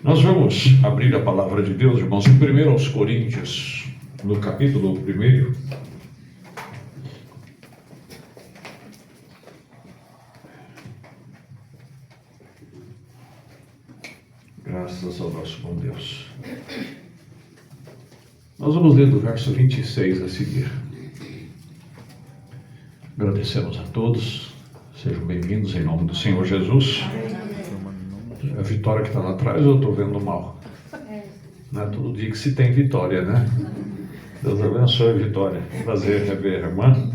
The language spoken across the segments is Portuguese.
Nós vamos abrir a palavra de Deus, irmãos, em 1 aos Coríntios, no capítulo 1. Graças ao nosso bom Deus. Nós vamos ler do verso 26 a seguir. Agradecemos a todos, sejam bem-vindos em nome do Senhor Jesus. A Vitória que está lá atrás, eu estou vendo mal. Não é todo dia que se tem Vitória, né? Deus abençoe, Vitória. Prazer rever a irmã.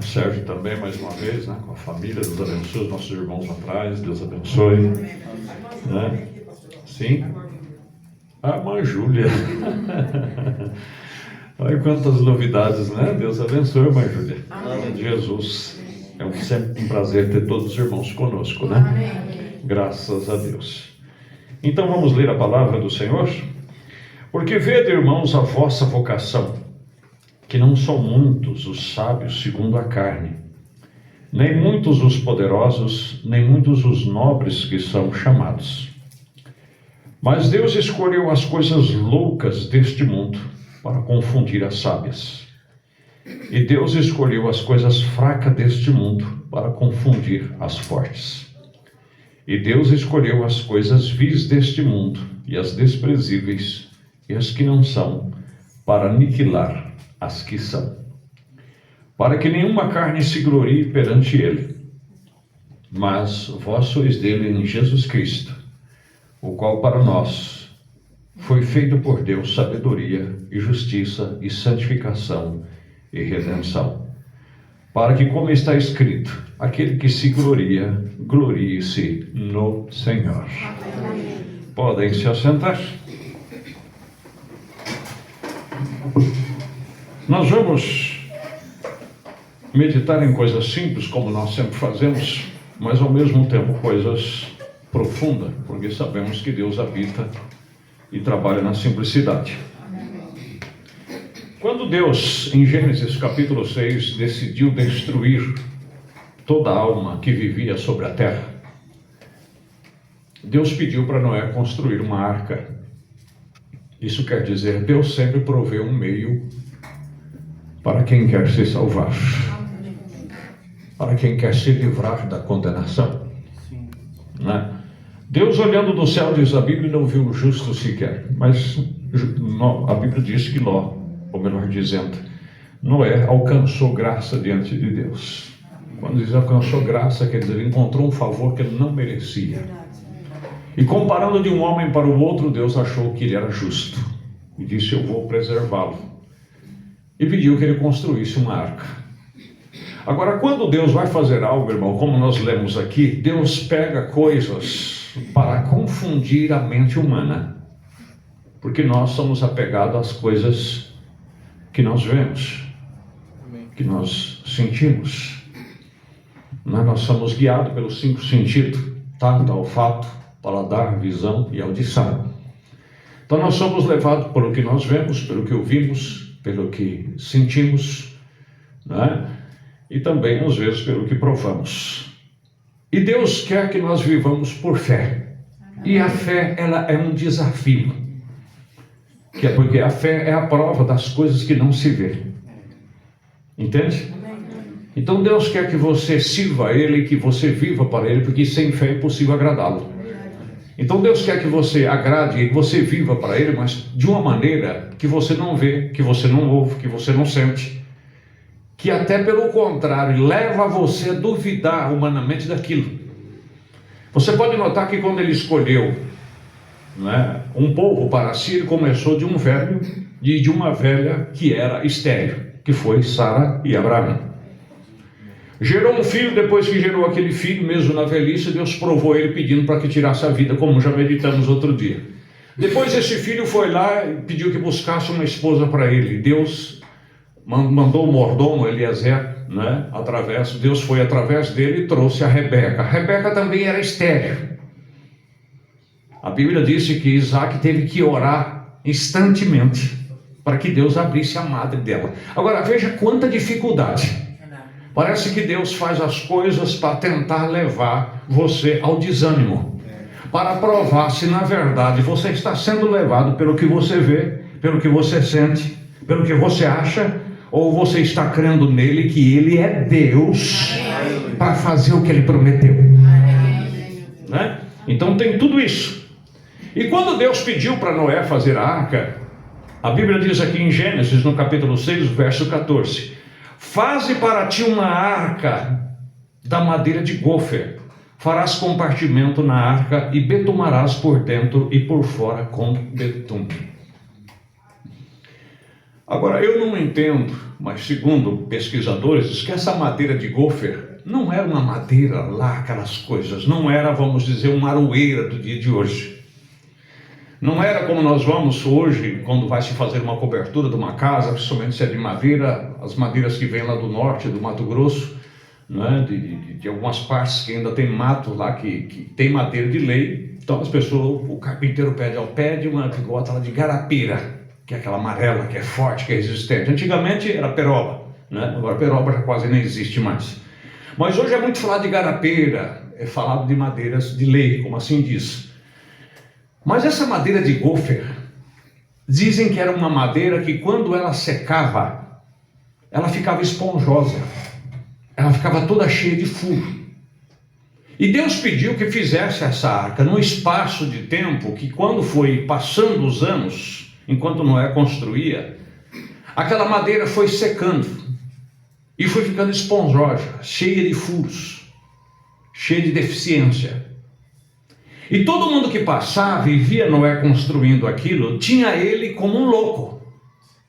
Serve também mais uma vez, né, com a família. Deus abençoe os nossos irmãos lá atrás. Deus abençoe. Né? Sim? A irmã Júlia. Olha quantas novidades, né? Deus abençoe, irmã Júlia. Amém. Jesus. É sempre um prazer ter todos os irmãos conosco, né? Amém. Graças a Deus. Então vamos ler a palavra do Senhor? Porque vede, irmãos, a vossa vocação, que não são muitos os sábios segundo a carne, nem muitos os poderosos, nem muitos os nobres que são chamados. Mas Deus escolheu as coisas loucas deste mundo para confundir as sábias. E Deus escolheu as coisas fracas deste mundo para confundir as fortes. E Deus escolheu as coisas vis deste mundo e as desprezíveis e as que não são, para aniquilar as que são, para que nenhuma carne se glorie perante ele. Mas vós sois dele em Jesus Cristo, o qual para nós foi feito por Deus sabedoria e justiça e santificação e redenção, para que, como está escrito, aquele que se gloria, glorie-se no Senhor. Amém. Podem se assentar. Nós vamos meditar em coisas simples, como nós sempre fazemos, mas ao mesmo tempo coisas profundas, porque sabemos que Deus habita e trabalha na simplicidade. Quando Deus, em Gênesis capítulo 6, decidiu destruir toda a alma que vivia sobre a terra, Deus pediu para Noé construir uma arca. Isso quer dizer, Deus sempre provê um meio para quem quer se salvar, para quem quer se livrar da condenação. Né? Deus, olhando do céu, diz a Bíblia, não viu o justo sequer, mas a Bíblia diz que Ló, ou melhor dizendo, Noé alcançou graça diante de Deus. Quando diz alcançou graça, quer dizer, ele encontrou um favor que ele não merecia. E comparando de um homem para o outro, Deus achou que ele era justo. E disse, eu vou preservá-lo. E pediu que ele construísse uma arca. Agora, quando Deus vai fazer algo, irmão, como nós lemos aqui, Deus pega coisas para confundir a mente humana. Porque nós somos apegados às coisas que nós vemos, que nós sentimos. Nós somos guiados pelos 5 sentidos, tato, olfato, paladar, visão e audição. Então nós somos levados pelo que nós vemos, pelo que ouvimos, pelo que sentimos, né? E também às vezes pelo que provamos. E Deus quer que nós vivamos por fé. E a fé, ela é um desafio. Que é porque a fé é a prova das coisas que não se vê. Entende? Então Deus quer que você sirva a Ele, que você viva para Ele, porque sem fé é impossível agradá-lo. Então Deus quer que você agrade e que você viva para Ele, mas de uma maneira que você não vê, que você não ouve, que você não sente. Que até pelo contrário, leva você a duvidar humanamente daquilo. Você pode notar que quando Ele escolheu, né, um povo para si, ele começou de um velho e de uma velha que era estéril, que foi Sara e Abraão. Gerou um filho, depois que gerou aquele filho, mesmo na velhice, Deus provou ele pedindo para que tirasse a vida, como já meditamos outro dia. Depois esse filho foi lá e pediu que buscasse uma esposa para ele. Deus mandou o mordomo Eliezer, né, Deus foi através dele e trouxe a Rebeca. A Rebeca também era estéril. A Bíblia disse que Isaac teve que orar instantemente para que Deus abrisse a madre dela. Agora veja quanta dificuldade. Parece que Deus faz as coisas para tentar levar você ao desânimo. para provar se na verdade você está sendo levado pelo que você vê, pelo que você sente, pelo que você acha, ou você está crendo nele que ele é Deus para fazer o que ele prometeu. Né? Então tem tudo isso. E quando Deus pediu para Noé fazer a arca, a Bíblia diz aqui em Gênesis, no capítulo 6, verso 14: faze para ti uma arca da madeira de gofer, farás compartimento na arca e betumarás por dentro e por fora com betume. Agora, eu não entendo, mas segundo pesquisadores, diz que essa madeira de gofer não era uma madeira lá, aquelas coisas, não era, vamos dizer, uma aroeira do dia de hoje. Não era como nós vamos hoje, quando vai se fazer uma cobertura de uma casa, principalmente se é de madeira, as madeiras que vêm lá do norte, do Mato Grosso, né, de algumas partes que ainda tem mato lá, que tem madeira de lei. Então as pessoas, o carpinteiro pede uma que gosta lá de garapira, que é aquela amarela, que é forte, que é resistente. Antigamente era peroba, né? Agora peroba já quase nem existe mais. Mas hoje é muito falado de garapeira, é falado de madeiras de lei, como assim diz. Mas essa madeira de gofer, dizem que era uma madeira que quando ela secava, ela ficava esponjosa, ela ficava toda cheia de furo. E Deus pediu que fizesse essa arca num espaço de tempo que, quando foi passando os anos, enquanto Noé construía, aquela madeira foi secando e foi ficando esponjosa, cheia de furos, cheia de deficiência. E todo mundo que passava e via Noé construindo aquilo, tinha ele como um louco.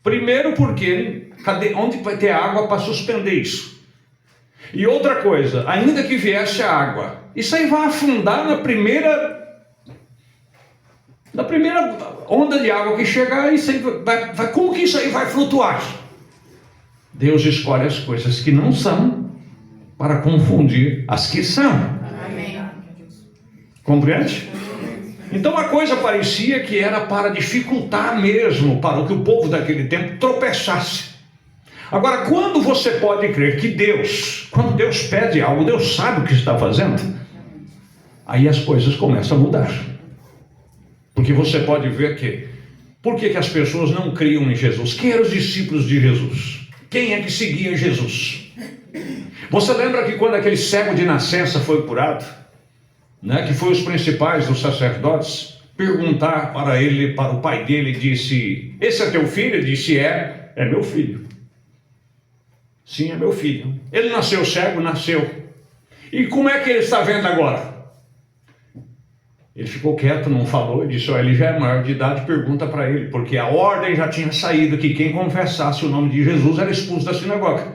Primeiro porque, onde vai ter água para suspender isso? E outra coisa, ainda que viesse a água, isso aí vai afundar na primeira onda de água que chegar, isso aí como que isso aí vai flutuar? Deus escolhe as coisas que não são para confundir as que são. Amém. Compreende? Então a coisa parecia que era para dificultar mesmo, para que o povo daquele tempo tropeçasse. Agora, quando você pode crer que Deus, quando Deus pede algo, Deus sabe o que está fazendo, aí as coisas começam a mudar. Porque você pode ver que, por que as pessoas não criam em Jesus? Quem eram os discípulos de Jesus? Quem é que seguia Jesus? Você lembra que quando aquele cego de nascença foi curado, né, que foi os principais dos sacerdotes, perguntar para ele, para o pai dele, disse: esse é teu filho? Ele disse: é meu filho. Sim, é meu filho. Ele nasceu cego? Nasceu. E como é que ele está vendo agora? Ele ficou quieto, não falou, e disse: ele já é maior de idade, pergunta para ele, porque a ordem já tinha saído que quem confessasse o nome de Jesus era expulso da sinagoga,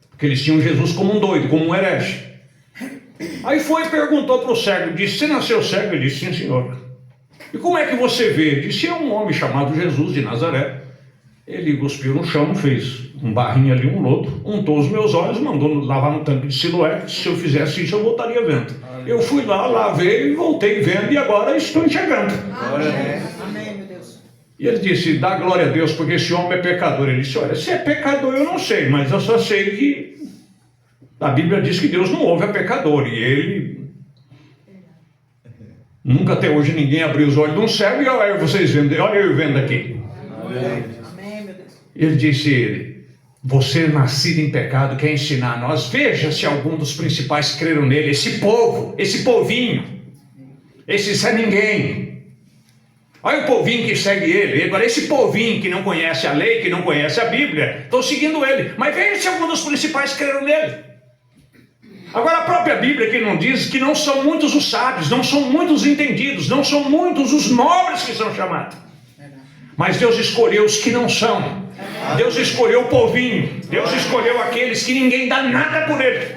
porque eles tinham Jesus como um doido, como um herege. Aí foi e perguntou para o cego, disse: você nasceu cego? Ele disse: sim, senhor. E como é que você vê? Ele disse: é um homem chamado Jesus de Nazaré. Ele cuspiu no chão, fez um barrinho ali, um lodo, untou os meus olhos, mandou lavar no tanque de Siloé. Se eu fizesse isso, eu voltaria vendo. Eu fui lá, lavei e voltei vendo, e agora estou enxergando. Amém. Amém, meu Deus. E ele disse: dá glória a Deus, porque esse homem é pecador. Ele disse: olha, se é pecador eu não sei, mas eu só sei que a Bíblia diz que Deus não ouve a pecador, e ele nunca até hoje ninguém abriu os olhos de um cego, e olha vocês vendo, olha eu vendo aqui. Amém. Ele disse: você nascido em pecado quer ensinar a nós? Veja se algum dos principais creram nele. Esse povo, esse povinho, esse Zé Ninguém. Olha o povinho que segue ele. Agora esse povinho que não conhece a lei, que não conhece a Bíblia, estou seguindo ele. Mas veja se algum dos principais creram nele. Agora a própria Bíblia que não diz que não são muitos os sábios, não são muitos os entendidos, não são muitos os nobres que são chamados. Mas Deus escolheu os que não são. Deus escolheu o povinho. Deus escolheu aqueles que ninguém dá nada por ele.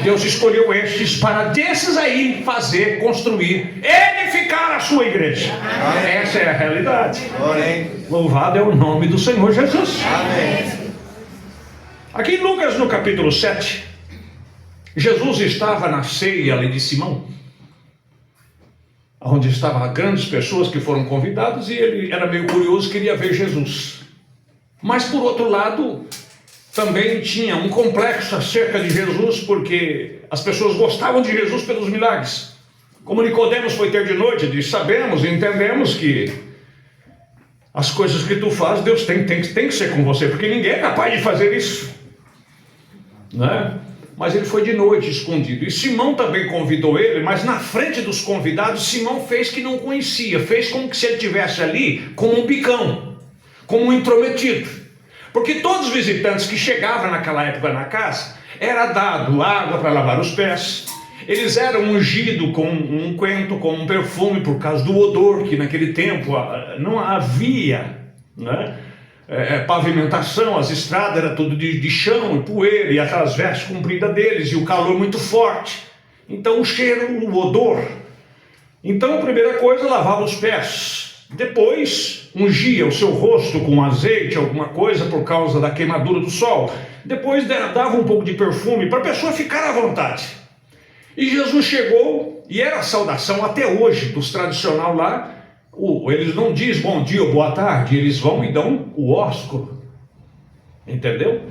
Deus escolheu estes para desses aí fazer, construir, edificar a sua igreja. Essa é a realidade. Louvado é o nome do Senhor Jesus. Aqui em Lucas, no capítulo 7, Jesus estava na ceia ali de Simão, onde estavam grandes pessoas que foram convidadas, e ele era meio curioso, queria ver Jesus. Mas por outro lado, também tinha um complexo acerca de Jesus, porque as pessoas gostavam de Jesus pelos milagres. Como Nicodemos foi ter de noite, ele diz: sabemos e entendemos que as coisas que tu fazes, Deus tem que ser com você, porque ninguém é capaz de fazer isso, né? Mas ele foi de noite, escondido. E Simão também convidou ele, mas na frente dos convidados, Simão fez que não conhecia, fez como se ele estivesse ali como um picão, como um intrometido. Porque todos os visitantes que chegavam naquela época na casa, era dado água para lavar os pés, eles eram ungidos com um unguento, com um perfume, por causa do odor, que naquele tempo não havia, né? Pavimentação, as estradas eram tudo de chão e poeira, e aquelas vestes compridas deles, e o calor muito forte. Então o cheiro, o odor. Então a primeira coisa, lavava os pés. Depois ungia o seu rosto com azeite, alguma coisa, por causa da queimadura do sol. Depois dava um pouco de perfume para a pessoa ficar à vontade. E Jesus chegou, e era a saudação até hoje dos tradicional lá. Eles não dizem bom dia ou boa tarde, eles vão e dão o ósculo, entendeu?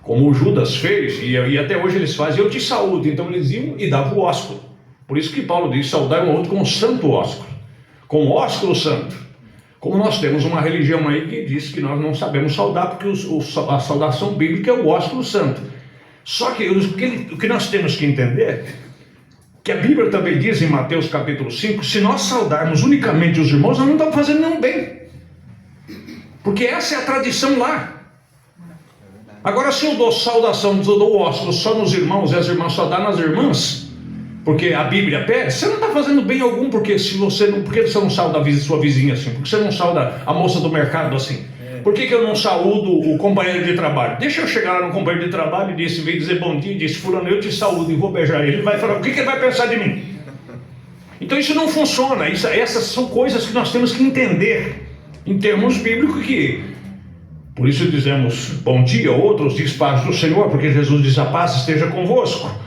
Como o Judas fez, e até hoje eles fazem: eu te saúdo. Então eles iam e davam o ósculo. Por isso que Paulo diz: saudar um outro com o santo ósculo, com o ósculo santo. Como nós temos uma religião aí que diz que nós não sabemos saudar, porque a saudação bíblica é o ósculo santo. Só que o que nós temos que entender, que a Bíblia também diz em Mateus capítulo 5, se nós saudarmos unicamente os irmãos, nós não estamos fazendo nenhum bem. Porque essa é a tradição lá. Agora, se eu dou saudação, eu dou ósculo só nos irmãos e as irmãs só dão nas irmãs, porque a Bíblia pede, você não está fazendo bem algum, porque por que você não sauda a sua vizinha assim? Por que você não sauda a moça do mercado assim? Por que eu não saúdo o companheiro de trabalho? Deixa eu chegar lá no companheiro de trabalho e veio dizer bom dia, e disse: fulano, eu te saúdo e vou beijar ele. Ele vai falar: o que ele vai pensar de mim? Então isso não funciona. Essas são coisas que nós temos que entender em termos bíblicos, que por isso dizemos bom dia, outros diz paz do Senhor, porque Jesus diz: a paz esteja convosco.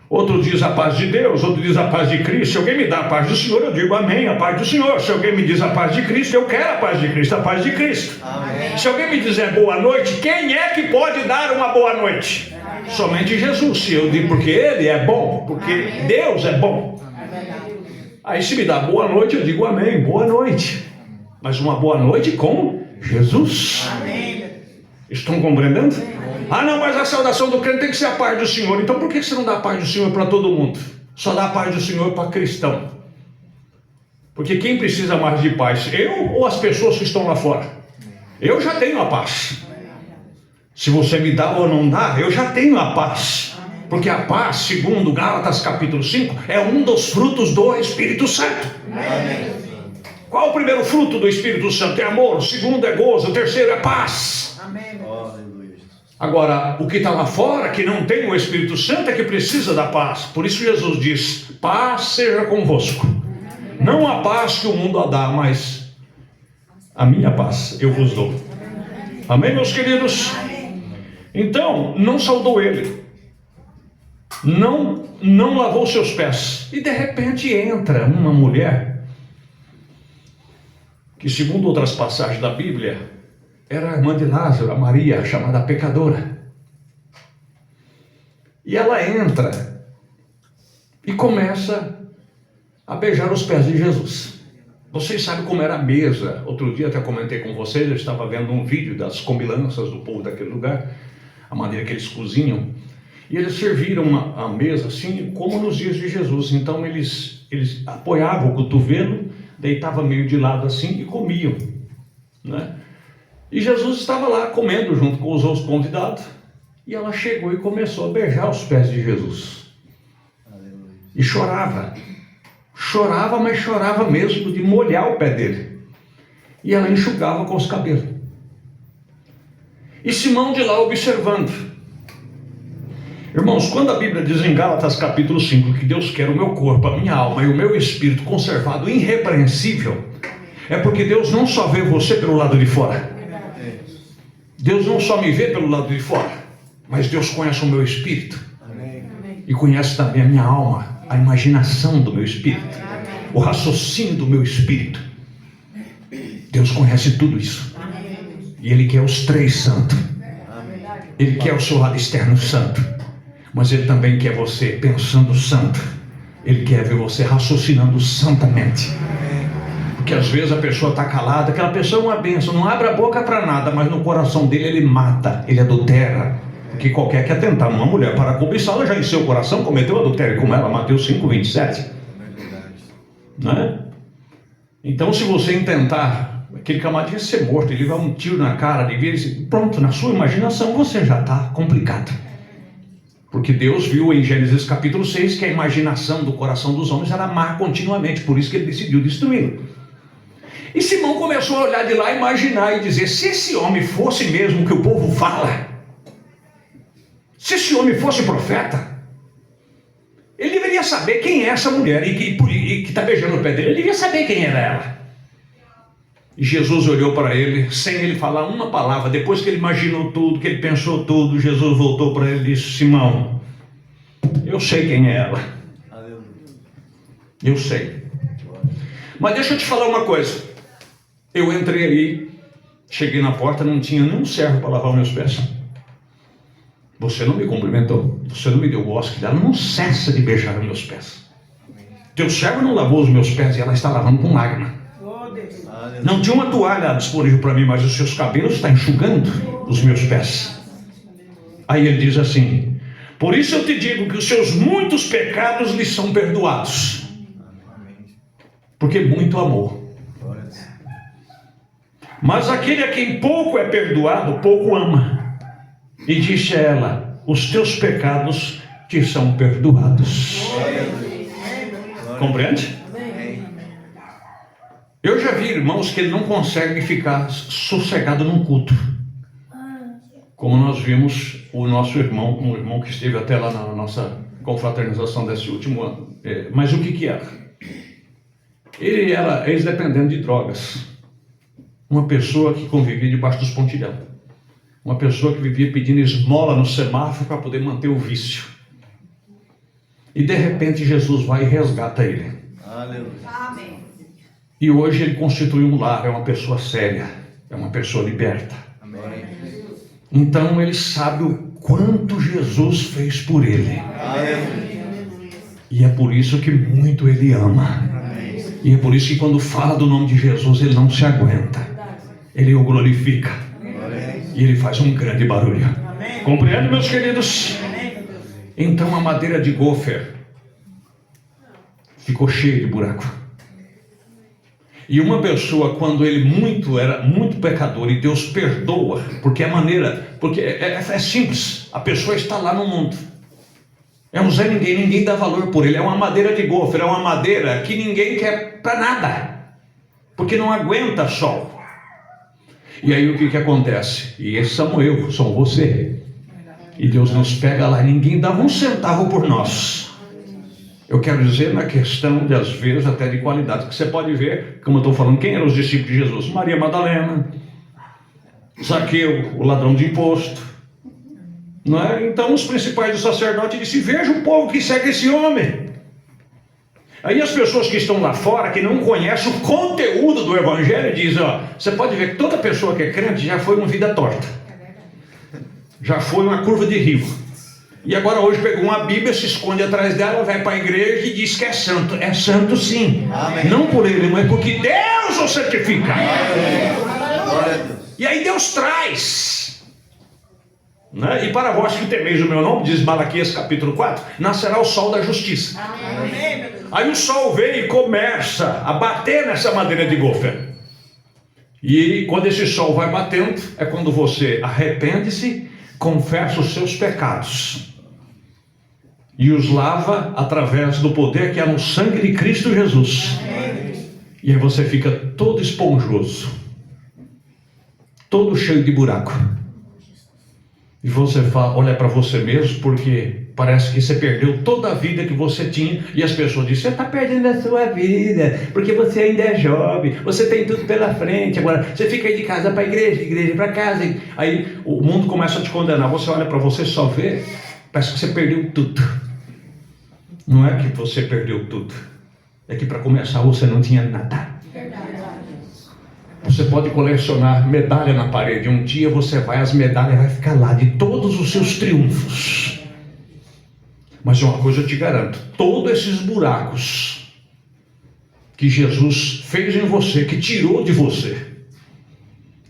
Outro diz a paz de Deus, outro diz a paz de Cristo. Se alguém me dá a paz do Senhor, eu digo amém, a paz do Senhor. Se alguém me diz a paz de Cristo, eu quero a paz de Cristo, a paz de Cristo. Amém. Se alguém me dizer boa noite, quem é que pode dar uma boa noite? Amém. Somente Jesus. Se eu digo porque Ele é bom, porque amém, Deus é bom. Amém. Aí se me dá boa noite, eu digo amém, boa noite. Mas uma boa noite com Jesus. Amém. Estão compreendendo? Amém. Ah não, mas a saudação do crente tem que ser a paz do Senhor. Então por que você não dá a paz do Senhor para todo mundo? Só dá a paz do Senhor para cristão. Porque quem precisa mais de paz? Eu ou as pessoas que estão lá fora? Eu já tenho a paz. Se você me dá ou não dá, eu já tenho a paz. Porque a paz, segundo Gálatas capítulo 5, é um dos frutos do Espírito Santo. Amém. Qual o primeiro fruto do Espírito Santo? É amor. O segundo é gozo. O terceiro é paz. Amém. Agora, o que está lá fora, que não tem o Espírito Santo, é que precisa da paz. Por isso Jesus diz: paz seja convosco. Não a paz que o mundo dá, mas a minha paz eu vos dou. Amém, meus queridos? Então, não saudou ele. Não lavou seus pés. E de repente entra uma mulher, que segundo outras passagens da Bíblia, era a irmã de Lázaro, a Maria, chamada pecadora. E ela entra e começa a beijar os pés de Jesus. Vocês sabem como era a mesa. Outro dia até comentei com vocês, eu estava vendo um vídeo das comilanças do povo daquele lugar, a maneira que eles cozinham. E eles serviram a mesa assim, como nos dias de Jesus. Então eles apoiavam o cotovelo, deitavam meio de lado assim e comiam, né? E Jesus estava lá comendo junto com os outros convidados. E ela chegou e começou a beijar os pés de Jesus. Aleluia. E chorava. Chorava, mas chorava mesmo de molhar o pé dele. E ela enxugava com os cabelos. E Simão de lá observando. Irmãos, quando a Bíblia diz em Gálatas capítulo 5 que Deus quer o meu corpo, a minha alma e o meu espírito conservado irrepreensível, é porque Deus não só vê você pelo lado de fora. Deus não só me vê pelo lado de fora, mas Deus conhece o meu espírito. Amém. E conhece também a minha alma, a imaginação do meu espírito, o raciocínio do meu espírito. Deus conhece tudo isso. E Ele quer os três santos. Ele quer o seu lado externo santo, mas Ele também quer você pensando santo, Ele quer ver você raciocinando santamente. Porque às vezes a pessoa está calada, aquela pessoa é uma bênção, não abre a boca para nada, mas no coração dele ele mata, ele adultera. Porque qualquer que atentar numa mulher para cobiçá-la, já em seu coração cometeu adultério com ela, Mateus 5:27. Não é? Então, se você intentar, aquele camarada ia ser morto, ele vai um tiro na cara de vez, pronto, na sua imaginação você já está complicado. Porque Deus viu em Gênesis capítulo 6 que a imaginação do coração dos homens era má continuamente, por isso que ele decidiu destruí-lo. E Simão começou a olhar de lá, imaginar e dizer: se esse homem fosse mesmo o que o povo fala, se esse homem fosse profeta, ele deveria saber quem é essa mulher e que está beijando o pé dele, ele deveria saber quem era ela. E Jesus olhou para ele, sem ele falar uma palavra. Depois que ele imaginou tudo, que ele pensou tudo, Jesus voltou para ele e disse: Simão, eu sei quem é ela. Eu sei. Mas deixa eu te falar uma coisa. Eu entrei ali, cheguei na porta, não tinha nenhum servo para lavar meus pés. Você não me cumprimentou, você não me deu o bosque dela, não cessa de beijar os meus pés. Teu servo não lavou os meus pés e ela está lavando com lágrima. Não tinha uma toalha disponível para mim, mas os seus cabelos estão enxugando os meus pés. Aí ele diz assim: por isso eu te digo que os seus muitos pecados lhe são perdoados, porque muito amor. Mas aquele a quem pouco é perdoado, pouco ama. E disse a ela: os teus pecados te são perdoados. Compreende? Eu já vi irmãos que não conseguem ficar sossegado num culto. Como nós vimos o nosso irmão, um irmão que esteve até lá na nossa confraternização desse último ano. Mas o que era? Ele era ex-dependente de drogas. Uma pessoa que convivia debaixo dos pontilhão. Uma pessoa que vivia pedindo esmola no semáforo para poder manter o vício. E de repente Jesus vai e resgata ele. Amém. E hoje ele constitui um lar, é uma pessoa séria, é uma pessoa liberta. Amém. Então ele sabe o quanto Jesus fez por ele. Amém. E é por isso que muito ele ama. Amém. E é por isso que quando fala do nome de Jesus, ele não se aguenta. Ele o glorifica. Amém. E ele faz um grande barulho. Amém. Compreende, meus queridos? Amém. Então a madeira de gofer ficou cheia de buraco. E uma pessoa, quando ele era muito pecador e Deus perdoa, porque é simples, a pessoa está lá no mundo. É um Zé ninguém dá valor por ele, é uma madeira de gofer, é uma madeira que ninguém quer para nada, porque não aguenta sol. E aí o que acontece? E esse são eu, são você. E Deus nos pega lá, ninguém dava um centavo por nós. Eu quero dizer na questão de, às vezes, até de qualidade, que você pode ver, como eu estou falando, quem eram os discípulos de Jesus? Maria Madalena, Zaqueu, o ladrão de imposto. Não é? Então os principais do sacerdote disseram: veja o povo que segue esse homem. Aí as pessoas que estão lá fora, que não conhecem o conteúdo do evangelho, dizem: ó, você pode ver que toda pessoa que é crente já foi uma vida torta. Já foi uma curva de rio. E agora hoje pegou uma Bíblia, se esconde atrás dela, vai para a igreja e diz que é santo. É santo sim. Amém. Não por ele, mas porque Deus o certifica. Amém. E aí Deus traz. Né? E para vós que temeis o meu nome, diz Malaquias capítulo 4, nascerá o sol da justiça. Amém. Aí o sol vem e começa a bater nessa madeira de gofer. E quando esse sol vai batendo, é quando você arrepende-se, confessa os seus pecados e os lava através do poder que há no sangue de Cristo Jesus. Amém. E aí você fica todo esponjoso, todo cheio de buraco. E você olha para você mesmo, porque parece que você perdeu toda a vida que você tinha. E as pessoas dizem: você está perdendo a sua vida, porque você ainda é jovem, você tem tudo pela frente. Agora você fica aí de casa para a igreja, de igreja para casa. Aí o mundo começa a te condenar. Você olha para você, só vê, parece que você perdeu tudo. Não é que você perdeu tudo, é que para começar você não tinha nada. Você pode colecionar medalha na parede. Um dia você vai, as medalhas vai ficar lá de todos os seus triunfos. Mas uma coisa eu te garanto: todos esses buracos que Jesus fez em você, que tirou de você,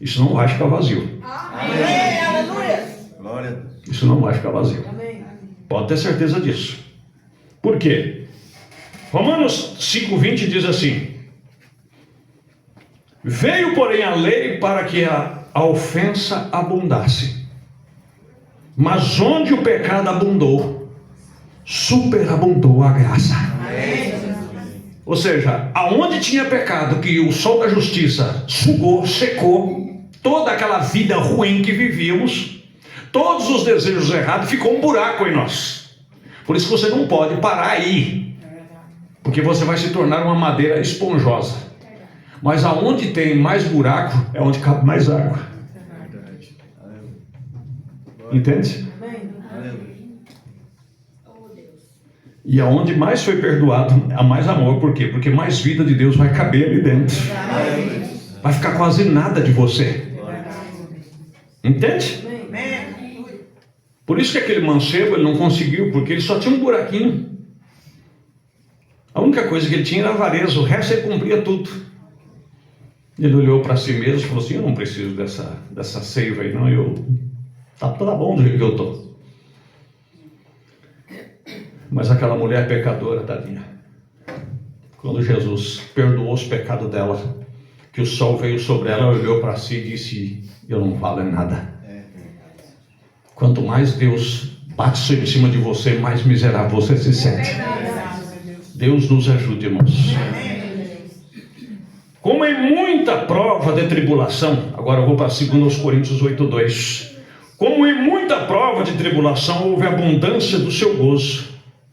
isso não vai ficar vazio. Amém. Aleluia. Glória a Deus. Isso não vai ficar vazio. Amém. Pode ter certeza disso. Por quê? Romanos 5,20 diz assim: veio, porém, a lei para que a ofensa abundasse. Mas onde o pecado abundou, superabundou a graça. Ou seja, aonde tinha pecado, que o sol da justiça sugou, secou, toda aquela vida ruim que vivíamos, todos os desejos errados, ficou um buraco em nós. Por isso que você não pode parar aí, porque você vai se tornar uma madeira esponjosa. Mas aonde tem mais buraco, é onde cabe mais água. Verdade. Aleluia. Entende? Aleluia. E aonde mais foi perdoado, há mais amor. Por quê? Porque mais vida de Deus vai caber ali dentro. Aleluia. Vai ficar quase nada de você. Entende? Amém. Por isso que aquele mancebo, ele não conseguiu, porque ele só tinha um buraquinho. A única coisa que ele tinha era avareza, o resto ele cumpria tudo. Ele olhou para si mesmo e falou assim: eu não preciso dessa seiva aí, não. Tá bom do jeito que eu estou. Mas aquela mulher pecadora, tadinha, quando Jesus perdoou os pecados dela, que o sol veio sobre ela, olhou para si e disse: eu não valo em nada. Quanto mais Deus bate em cima de você, mais miserável você se sente. Deus nos ajude, irmãos. Como em muita prova de tribulação, agora eu vou para 2 Coríntios 8:2. Como em muita prova de tribulação houve abundância do seu gozo,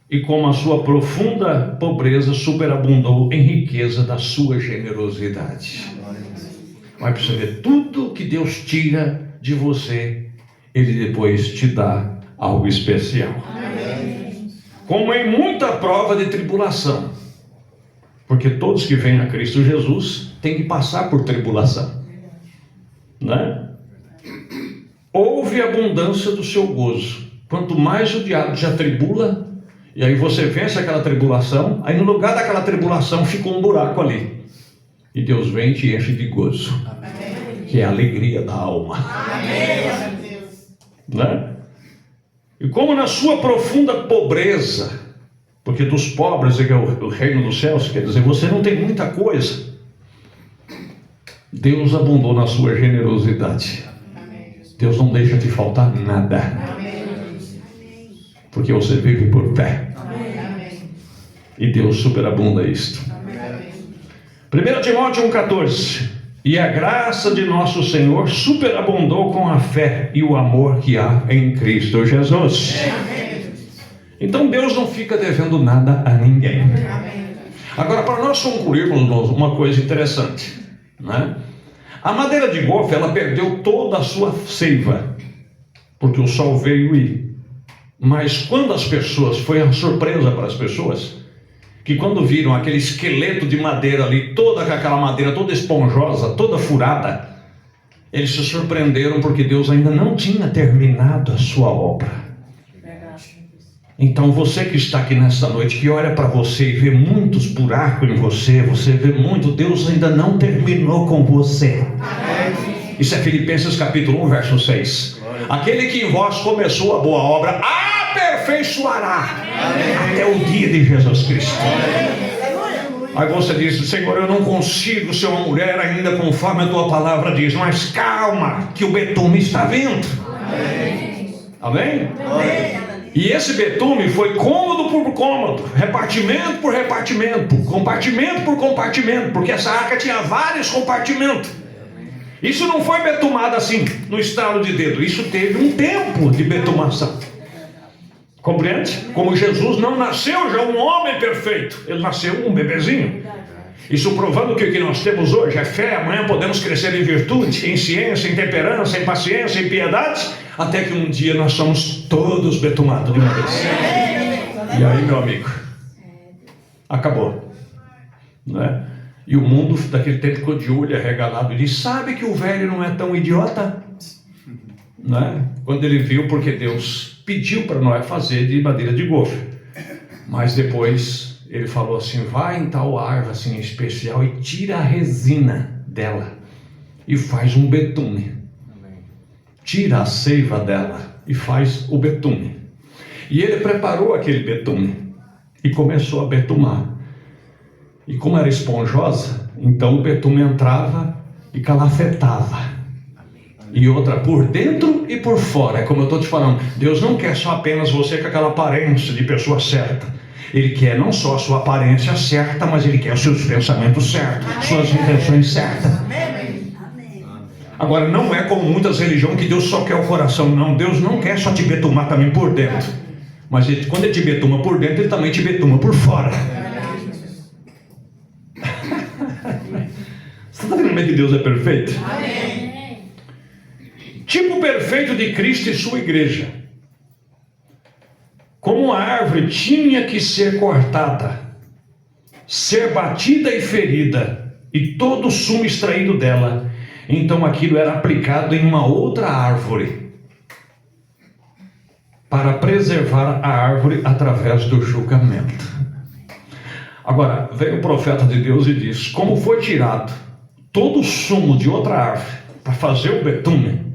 e como a sua profunda pobreza superabundou em riqueza da sua generosidade. Vai perceber, tudo que Deus tira de você, Ele depois te dá algo especial. Como em muita prova de tribulação, porque todos que vêm a Cristo Jesus têm que passar por tribulação, né? Houve abundância do seu gozo. Quanto mais o diabo te atribula, e aí você vence aquela tribulação, aí no lugar daquela tribulação fica um buraco ali, e Deus vem e te enche de gozo. Amém. Que é a alegria da alma. Amém. Né? E como na sua profunda pobreza, porque dos pobres é o reino dos céus, quer dizer, você não tem muita coisa, Deus abundou na sua generosidade. Deus não deixa te faltar nada, porque você vive por fé. E Deus superabunda isto. 1 Timóteo 1,14. E a graça de nosso Senhor superabundou com a fé e o amor que há em Cristo Jesus. Então Deus não fica devendo nada a ninguém. Agora, para nós concluirmos uma coisa interessante, né? A madeira de golfe, ela perdeu toda a sua seiva, porque o sol veio mas quando as pessoas, foi uma surpresa para as pessoas, que quando viram aquele esqueleto de madeira ali, toda aquela madeira toda esponjosa, toda furada, eles se surpreenderam, porque Deus ainda não tinha terminado a sua obra. Então você que está aqui nesta noite, que olha para você e vê muitos buracos em você, você vê muito, Deus ainda não terminou com você. Isso é Filipenses capítulo 1, verso 6. Aquele que em vós começou a boa obra, aperfeiçoará até o dia de Jesus Cristo. Aí você diz: Senhor, eu não consigo ser uma mulher ainda conforme a tua palavra diz, mas calma, que o betume está vindo. Amém? E esse betume foi cômodo por cômodo, repartimento por repartimento, compartimento por compartimento, porque essa arca tinha vários compartimentos. Isso não foi betumado assim, no estalo de dedo. Isso teve um tempo de betumação. Compreende? Como Jesus não nasceu já um homem perfeito, ele nasceu um bebezinho. Isso provando que o que nós temos hoje é fé. Amanhã podemos crescer em virtude, em ciência, em temperança, em paciência, em piedade, até que um dia nós somos todos betumados de uma vez. E aí, meu amigo, acabou, né? E o mundo daquele tempo ficou de olho arregalado e disse: sabe que o velho não é tão idiota? Né? Quando ele viu, porque Deus pediu para Noé fazer de madeira de golfe. Mas depois ele falou assim: vai em tal árvore assim especial e tira a resina dela e faz um betume. Tira a seiva dela e faz o betume. E ele preparou aquele betume e começou a betumar. E como era esponjosa, então o betume entrava e calafetava. E outra, por dentro e por fora. É como eu estou te falando, Deus não quer só apenas você com aquela aparência de pessoa certa. Ele quer não só a sua aparência certa, mas Ele quer os seus pensamentos certos, suas intenções certas. Agora, não é como muitas religiões que Deus só quer o coração. Não, Deus não quer só te betumar também por dentro. Mas quando Ele te betuma por dentro, Ele também te betuma por fora. Você está vendo como é que Deus é perfeito? Tipo perfeito de Cristo e sua igreja. Como a árvore tinha que ser cortada, ser batida e ferida, e todo o sumo extraído dela, então aquilo era aplicado em uma outra árvore, para preservar a árvore através do julgamento. Agora, veio o profeta de Deus e diz: como foi tirado todo o sumo de outra árvore para fazer o betume,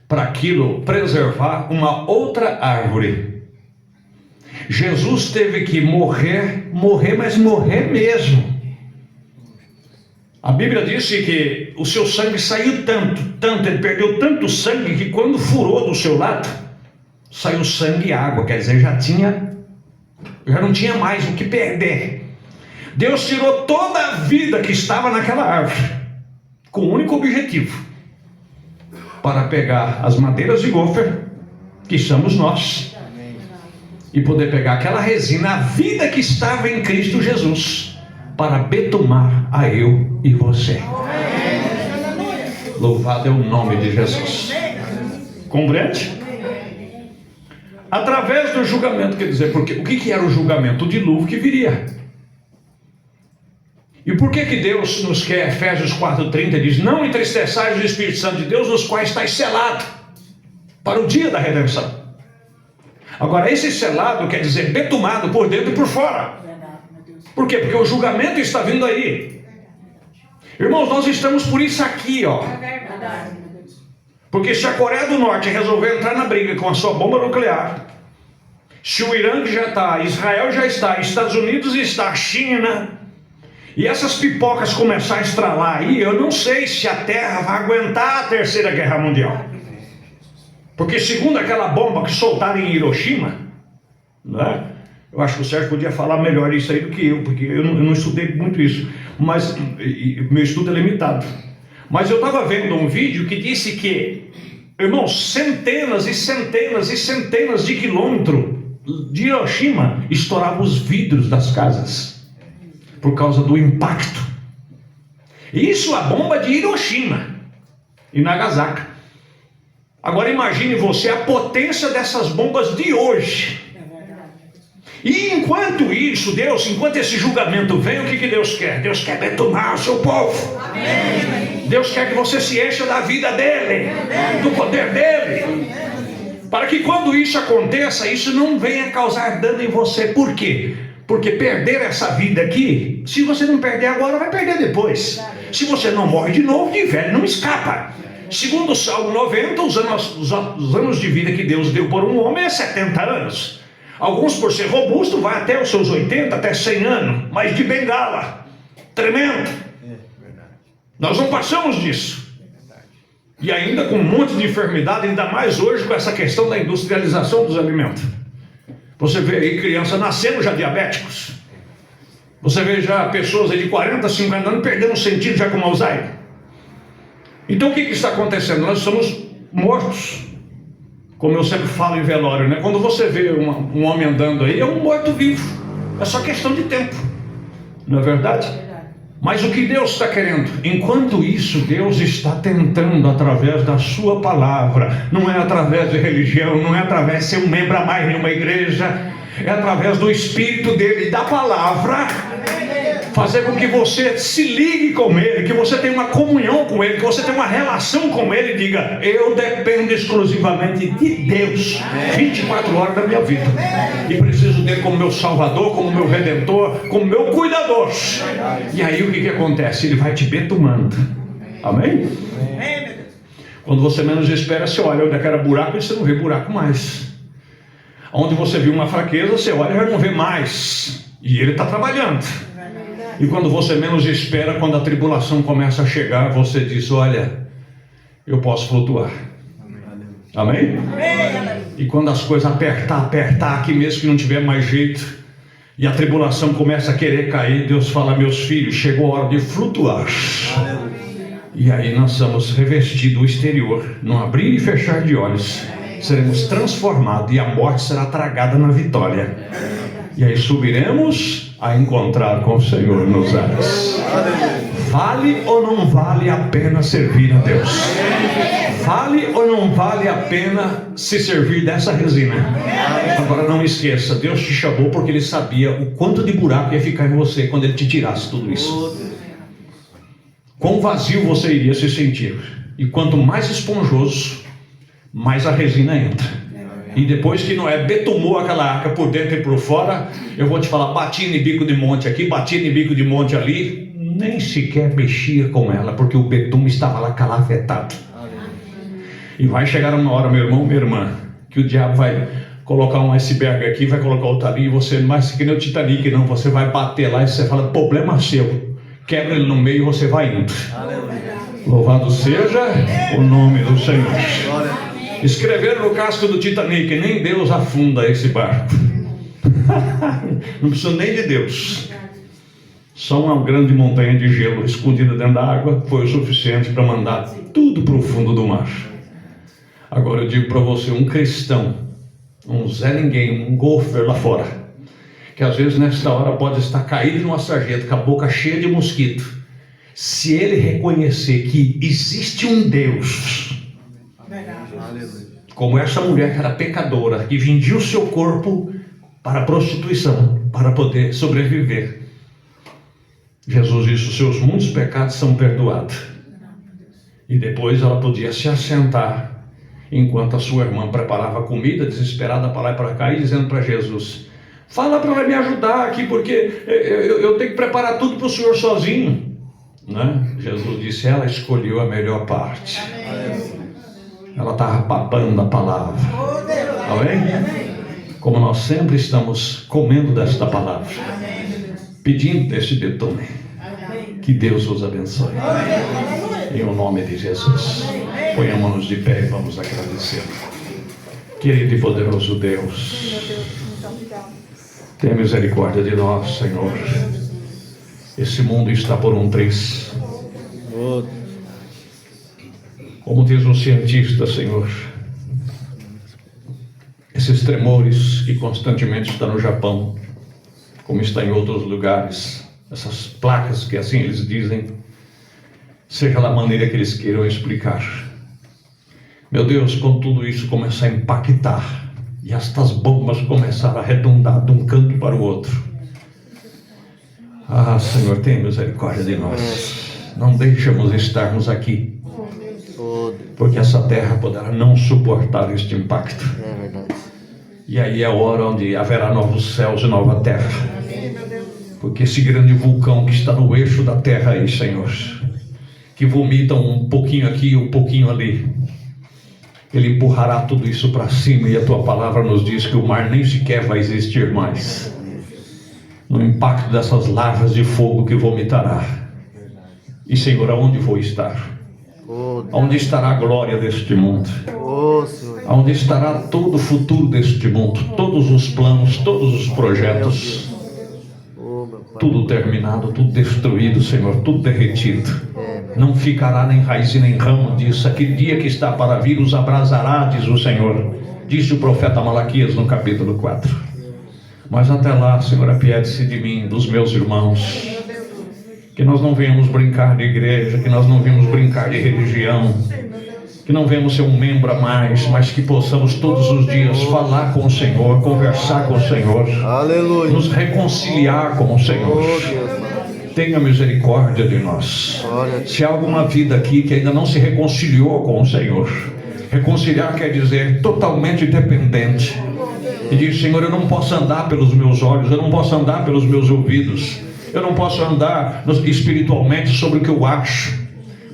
para aquilo preservar uma outra árvore, Jesus teve que morrer, mas morrer mesmo. A Bíblia disse que o seu sangue saiu tanto, ele perdeu tanto sangue que quando furou do seu lado, saiu sangue e água, quer dizer, já não tinha mais o que perder. Deus tirou toda a vida que estava naquela árvore, com um único objetivo: para pegar as madeiras de gofer, que somos nós, e poder pegar aquela resina, a vida que estava em Cristo Jesus, para betumar a eu e você. Louvado é o nome de Jesus. Compreende? Através do julgamento, quer dizer, porque o que era o julgamento? O dilúvio que viria. E por que Deus nos quer? Efésios 4:30 diz: não entristeçais o Espírito Santo de Deus, nos quais estáis selado para o dia da redenção. Agora, esse selado quer dizer betumado por dentro e por fora. Por quê? Porque o julgamento está vindo aí. Irmãos, nós estamos por isso aqui, ó. Porque se a Coreia do Norte resolver entrar na briga com a sua bomba nuclear, se o Irã já está, Israel já está, Estados Unidos está, China, e essas pipocas começar a estralar aí, eu não sei se a Terra vai aguentar a Terceira Guerra Mundial. Porque segundo aquela bomba que soltaram em Hiroshima, né? Eu acho que o Sérgio podia falar melhor isso aí do que eu, porque eu não estudei muito isso, mas meu estudo é limitado. Mas eu estava vendo um vídeo que disse que, irmãos, centenas e centenas e centenas de quilômetros de Hiroshima estouravam os vidros das casas, por causa do impacto. Isso a bomba de Hiroshima e Nagasaki. Agora imagine você a potência dessas bombas de hoje. E enquanto isso, enquanto esse julgamento vem, o que Deus quer? Deus quer betumar o seu povo. Amém. Deus quer que você se encha da vida dele, do poder dele, para que quando isso aconteça, isso não venha causar dano em você. Por quê? Porque perder essa vida aqui, se você não perder agora, vai perder depois. Se você não morre de novo, de velho não escapa. Segundo o Salmo 90, os anos de vida que Deus deu por um homem é 70 anos. Alguns, por ser robusto, vai até os seus 80, até 100 anos, mas de bengala, tremendo. Nós não passamos disso. E ainda com um monte de enfermidade, ainda mais hoje com essa questão da industrialização dos alimentos. Você vê aí crianças nascendo já diabéticos. Você vê já pessoas aí de 40, 50 anos perdendo o sentido já com Alzheimer. Então o que está acontecendo? Nós somos mortos. Como eu sempre falo em velório, né? Quando você vê um homem andando aí, é um morto-vivo. É só questão de tempo. Não é verdade? Mas o que Deus está querendo? Enquanto isso, Deus está tentando através da sua palavra. Não é através de religião, não é através de ser um membro a mais em uma igreja. É através do Espírito dele e da palavra fazer com que você se ligue com Ele, que você tenha uma comunhão com Ele, que você tenha uma relação com Ele e diga: eu dependo exclusivamente de Deus 24 horas da minha vida, e preciso dele como meu Salvador, como meu Redentor, como meu cuidador. E aí o que acontece? Ele vai te betumando. Amém? Quando você menos espera, você olha onde é que era buraco e você não vê buraco mais. Onde você viu uma fraqueza, você olha e já não vê mais. E Ele está trabalhando. E quando você menos espera, quando a tribulação começa a chegar, você diz: olha, eu posso flutuar. Amém? E quando as coisas apertar aqui mesmo que não tiver mais jeito, e a tribulação começa a querer cair, Deus fala: meus filhos, chegou a hora de flutuar. E aí nós somos revestidos do exterior, num abrir e fechar de olhos. Seremos transformados e a morte será tragada na vitória. E aí subiremos a encontrar com o Senhor nos ares. Vale ou não vale a pena servir a Deus? Vale ou não vale a pena se servir dessa resina? Agora não esqueça, Deus te chamou porque Ele sabia o quanto de buraco ia ficar em você quando Ele te tirasse tudo isso. Quão vazio você iria se sentir. E quanto mais esponjoso, mais a resina entra. E depois que Noé betumou aquela arca por dentro e por fora, eu vou te falar, bati em bico de monte aqui, bati em bico de monte ali, nem sequer mexia com ela, porque o betume estava lá calafetado. E vai chegar uma hora, meu irmão, minha irmã, que o diabo vai colocar um iceberg aqui, vai colocar outro ali, e você, mais que nem o Titanic, não, você vai bater lá e você fala: problema seu, quebra ele no meio e você vai indo. Louvado seja o nome do Senhor. Escreveram no casco do Titanic: nem Deus afunda esse barco. Não precisa nem de Deus. Só uma grande montanha de gelo escondida dentro da água foi o suficiente para mandar tudo para o fundo do mar. Agora eu digo para você, um cristão, um Zé Ninguém, um golfer lá fora, que às vezes nesta hora pode estar caído numa sarjeta com a boca cheia de mosquito, se ele reconhecer que existe um Deus, como essa mulher que era pecadora, que vendia o seu corpo para a prostituição, para poder sobreviver, Jesus disse: os seus muitos pecados são perdoados. E depois ela podia se assentar enquanto a sua irmã preparava comida, desesperada para lá e para cá, e dizendo para Jesus: fala para ela me ajudar aqui, porque eu tenho que preparar tudo para o senhor sozinho, né? Jesus disse: ela escolheu a melhor parte. Ela estava papando a palavra. Amém? Como nós sempre estamos comendo desta palavra, pedindo deste betume. Que Deus os abençoe. Em o nome de Jesus. Ponhamos-nos de pé e vamos agradecer. Querido e poderoso Deus, tenha misericórdia de nós, Senhor. Esse mundo está por um triz. Como diz um cientista, Senhor, esses tremores que constantemente estão no Japão, como está em outros lugares, essas placas que assim eles dizem, seja lá a maneira que eles queiram explicar. Meu Deus, quando tudo isso começar a impactar e estas bombas começarem a redundar de um canto para o outro, ah, Senhor, tenha misericórdia de nós. Não deixemos estarmos aqui, porque essa terra poderá não suportar este impacto. E aí é a hora onde haverá novos céus e nova terra. Porque esse grande vulcão que está no eixo da terra aí, Senhor, que vomita um pouquinho aqui e um pouquinho ali, ele empurrará tudo isso para cima, e a tua palavra nos diz que o mar nem sequer vai existir mais, no impacto dessas lavas de fogo que vomitará. E Senhor, aonde vou estar? Onde estará a glória deste mundo? Onde estará todo o futuro deste mundo? Todos os planos, todos os projetos, tudo terminado, tudo destruído, Senhor, tudo derretido. Não ficará nem raiz e nem ramo disso. Aquele dia que está para vir os abrasará, diz o Senhor, disse o profeta Malaquias no capítulo 4. Mas até lá, Senhor, apiede-se de mim, dos meus irmãos, que nós não venhamos brincar de igreja, que nós não venhamos brincar de religião, que não venhamos ser um membro a mais, mas que possamos todos os dias falar com o Senhor, conversar com o Senhor, Aleluia. nos reconciliar com o Senhor. tenha misericórdia de nós. Se há alguma vida aqui que ainda não se reconciliou com o Senhor, reconciliar quer dizer totalmente dependente, e diz: Senhor, eu não posso andar pelos meus olhos, eu não posso andar pelos meus ouvidos, eu não posso andar espiritualmente sobre o que eu acho,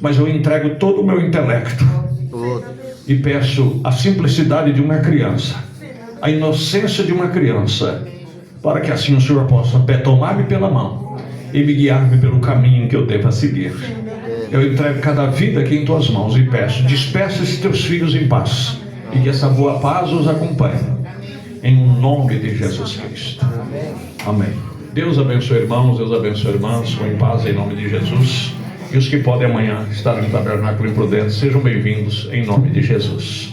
mas eu entrego todo o meu intelecto e peço a simplicidade de uma criança, a inocência de uma criança, para que assim o Senhor possa tomar-me pela mão e me guiar-me pelo caminho que eu deva seguir. Eu entrego cada vida aqui em tuas mãos e peço: despeça esses teus filhos em paz, e que essa boa paz os acompanhe, em nome de Jesus Cristo. Amém. Deus abençoe irmãos, Deus abençoe irmãs, com em paz em nome de Jesus. E os que podem amanhã estar no Tabernáculo Imprudente, sejam bem-vindos em nome de Jesus.